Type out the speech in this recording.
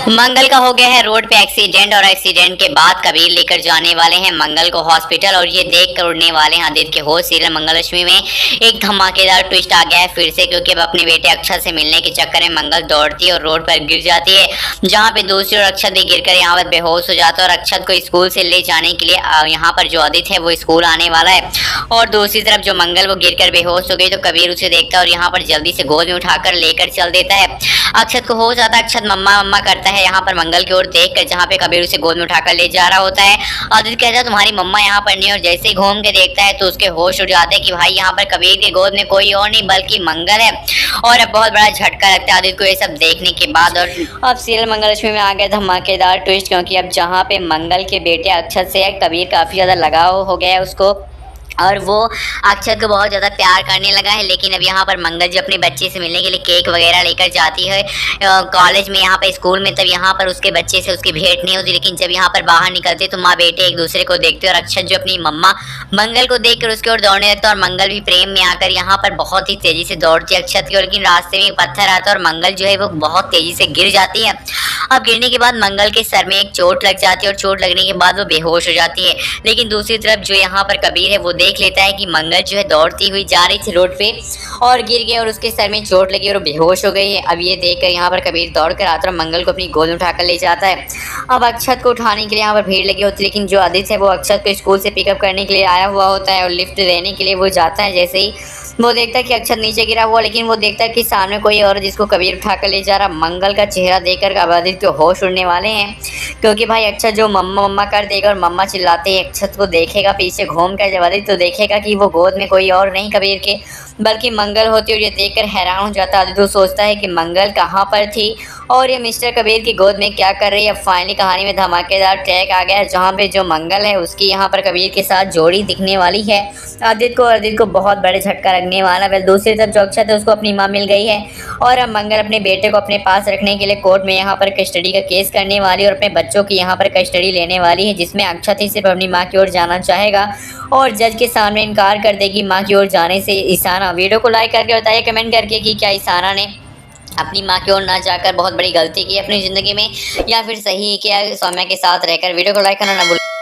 मंगल का हो गया है रोड पे एक्सीडेंट और एक्सीडेंट के बाद कबीर लेकर जाने वाले हैं मंगल को हॉस्पिटल और ये देख कर उड़ने वाले हैं आदित्य के होश। सीरियल मंगलक्ष्मी में एक धमाकेदार ट्विस्ट आ गया है फिर से, क्योंकि अब अपने बेटे अक्षत से मिलने के चक्कर में मंगल दौड़ती है और रोड पर गिर जाती है, जहाँ पे दूसरी ओर अक्षत भी गिरकर यहाँ पर बेहोश हो जाता है और अक्षत को स्कूल से ले जाने के लिए यहाँ पर जो आदित्य है वो स्कूल आने वाला है। और दूसरी तरफ जो मंगल वो गिरकर बेहोश हो गई तो कबीर उसे देखता है और यहाँ पर जल्दी से गोद में उठाकर लेकर चल देता है। अक्षत को हो जाता है, अक्षत मम्मा मम्मा करता है यहाँ पर मंगल की ओर देख कर, जहाँ पे कबीर उसे गोद में उठाकर ले जा रहा होता है। आदित्य कहता है तुम्हारी मम्मा यहाँ पर नहीं, और जैसे ही घूम के देखता है तो उसके होश उड़ जाते हैं कि भाई यहाँ पर कबीर के गोद में कोई और नहीं बल्कि मंगल है। और अब बहुत बड़ा झटका लगता है आदित्य को ये सब देखने के बाद। और अब सीरियल मंगलक्ष्मी में आ गया धमाकेदार ट्विस्ट, क्योंकि अब जहाँ पे मंगल के बेटे अक्षत से कबीर काफी ज्यादा लगाव हो गया है उसको, और वो अक्षत को बहुत ज़्यादा प्यार करने लगा है। लेकिन अब यहाँ पर मंगल जी अपने बच्चे से मिलने के लिए केक वगैरह लेकर जाती है कॉलेज में, यहाँ पर स्कूल में, तब यहाँ पर उसके बच्चे से उसकी भेंट नहीं होती। लेकिन जब यहाँ पर बाहर निकलते तो माँ बेटे एक दूसरे को देखते और अक्षत जो अपनी मम्मा मंगल को देखकर उसकी ओर दौड़ने लगता है और मंगल भी प्रेम में आकर यहाँ पर बहुत ही तेजी से दौड़ती है अक्षत की ओर। लेकिन रास्ते में एक पत्थर आता है और मंगल जो है वो बहुत तेजी से गिर जाती है। अब गिरने के बाद मंगल के सर में एक चोट लग जाती है और चोट लगने के बाद वो बेहोश हो जाती है। लेकिन दूसरी तरफ जो यहाँ पर कबीर है वो देख लेता है कि मंगल जो है दौड़ती हुई जा रही थी रोड पे और गिर गई और उसके सर में चोट लगी और बेहोश हो गई है। अब ये देखकर यहाँ पर कबीर दौड़ कर आता है और मंगल को अपनी गोद में उठाकर ले जाता है। अब अक्षत को उठाने के लिए यहाँ पर भीड़ लगी होती है, लेकिन जो आदित्य है वो अक्षत को स्कूल से पिकअप करने के लिए आया हुआ होता है और लिफ्ट देने के लिए वो जाता है। जैसे ही वो देखता है कि अक्षत नीचे गिरा हुआ, लेकिन वो देखता है कि सामने कोई और जिसको कबीर उठाकर ले जा रहा। मंगल का चेहरा देखकर अब आदित्य होश उड़ने वाले हैं, क्योंकि भाई अक्षत जो मम्मा मम्मा कर देगा और मम्मा चिल्लाते ही अक्षत को देखेगा पीछे घूम कर, जब आदित्य तो देखेगा कि वो गोद में कोई और नहीं कबीर के बल्कि मंगल होती है। और ये देखकर हैरान हो जाता है आदित्य, सोचता है कि मंगल कहाँ पर थी और ये मिस्टर कबीर की गोद में क्या कर रही है। अब फाइनली कहानी में धमाकेदार ट्रैक आ गया है, जहाँ पे जो मंगल है उसकी यहाँ पर कबीर के साथ जोड़ी दिखने वाली है आदित्य को बहुत बड़े झटका लगने वाला है। दूसरी तरफ जो अक्षत है उसको अपनी माँ मिल गई है और अब मंगल अपने बेटे को अपने पास रखने के लिए कोर्ट में यहाँ पर कस्टडी का केस करने वाली है और अपने बच्चों की यहाँ पर कस्टडी लेने वाली है, जिसमें अक्षत ही सिर्फ अपनी माँ की ओर जाना चाहेगा और जज के सामने इनकार कर देगी माँ की ओर जाने से। ईशाना वीडियो को लाइक करके बताइए कमेंट करके कि क्या ईशाना ने अपनी माँ की ओर ना जाकर बहुत बड़ी गलती की अपनी ज़िंदगी में, या फिर सही किया सौम्या के साथ रहकर। वीडियो को लाइक करना ना भूलें।